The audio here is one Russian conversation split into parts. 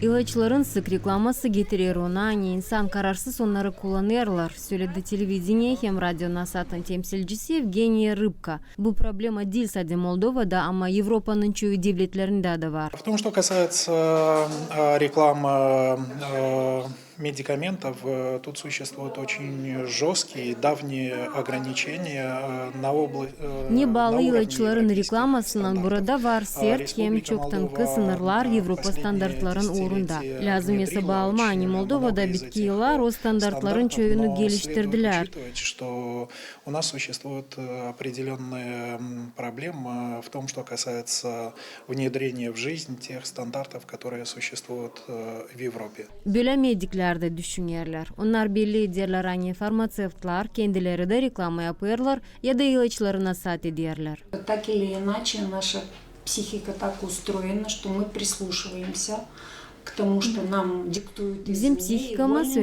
Ilaçların sık reklaması getirir ona, insan kararsız onları kullanırlar, söyledi televizyon hem radyo Nasat'ın temsilcisi Evgeniya Rыбka. Bu problema değil sadece Moldova'da ama Avrupa'nın çoğu devletlerinde de var. В том, что касается рекламы медикаментов, тут существуют очень жесткие, давние ограничения на Ne bağlı уровне ilaçların европейских reklamasından burada var sert hem Республика çok tankı Moldova sınırlar Avrupa последние standartların uğrunda. десятилетия Lazım ise внедрила bağlama очень Moldova'da много из bitki этих yıllar o standartların стандартов, çoğunu но следует geliştirdiler. учитывать, что у нас существует определенная проблема в том, что касается внедрения в жизнь тех стандартов, которые существуют в Европе. Böyle medikler de düşünürler. Onlar belli ederler hani farmasevtlar kendileri de reklam yapıyorlar ya da ilaçlarına sat ederler. Так или иначе, наша психика так устроена, что мы прислушиваемся к тому, что нам диктуют Bizim psihikamız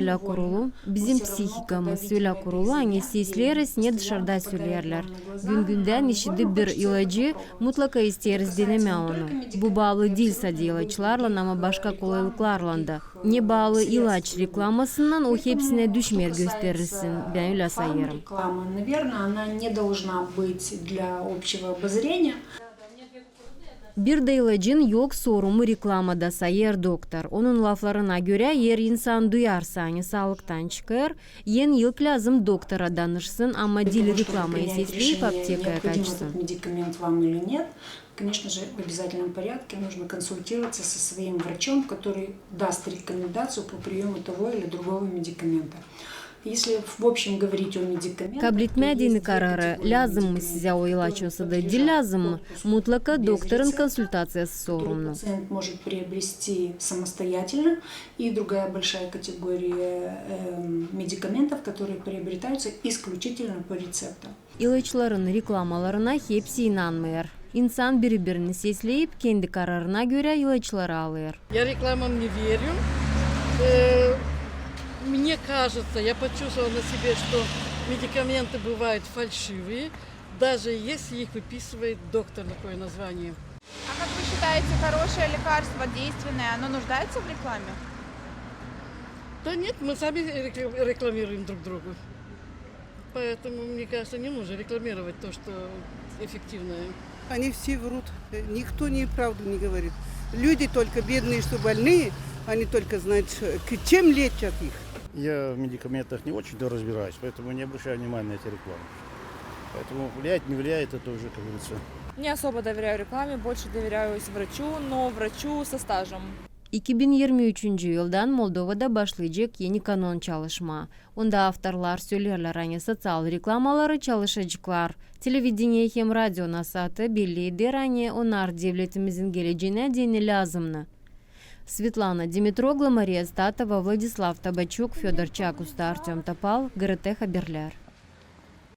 öyle kurulu, hani sesleriz ne dışarıda söylerler. Gün günden işitip bir ilacı mutlaka isteriz deneme onu. Bu bağlı değil sadece ilaçlarla ama başka kolaylıklarla da. Ne bağlı ilaç reklamasından o hepsine düşmer gösterirsin. Ben öyle sayarım. Реклама, наверное, она не должна быть для общего обозрения. Bir de ilacın yok sorumu reklamada sayar doktor. Onun laflarına göre eğer insan duyarsa hani sağlıktan çıkar, yen ilk lazım doktora danışsın ama dil reklamayı sesleyip aptekaya kaçsın. Медикамент вам или нет, конечно же, в обязательном порядке нужно консультироваться со своим врачом, который даст рекомендацию по приему того или другого медикамента. Если в общем говорить о медикаментах, Kabul etmediğini kararı lazım mı size o ilaç olsa da değil lazım mı? Mutlaka doktorun konsultasyası sorumlu. пациент может приобрести самостоятельно, и другая большая категория медикаментов, которые приобретаются исключительно по рецепту. İlaçların reklamalarına hepsi inanmıyor. İnsan birbirini sesleyip kendi kararına göre ilaçları alıyor. Я рекламам не верю. Мне кажется, я почувствовала на себе, что медикаменты бывают фальшивые, даже если их выписывает доктор, такое название. А как вы считаете, хорошее лекарство, действенное, оно нуждается в рекламе? Да нет, мы сами рекламируем друг другу. Поэтому, мне кажется, не нужно рекламировать то, что эффективное. Они все врут, никто правду не говорит. Люди только бедные, что больные, они только знают, чем лечат их. Я в медикаментах не очень разбираюсь, поэтому не обращаю внимания на эти рекламы. Поэтому влияет, не влияет, это уже, как говорится. Не особо доверяю рекламе, больше доверяюсь врачу, но врачу со стажем. 2023 yıldan Moldova'da başlayacak yeni kanun çalışma. Onda avtorlar söylerler hani sosyal reklamaları çalışacaklar. Televizyon hem radyo Nasat'ı belli eder hani onlar devletimizin geleceğine dini lazımlı. Светлана Димитрогла, Мария Статова, Владислав Табачук, Федор Чакуста, Артем Топал, ГРТ Хаберлер.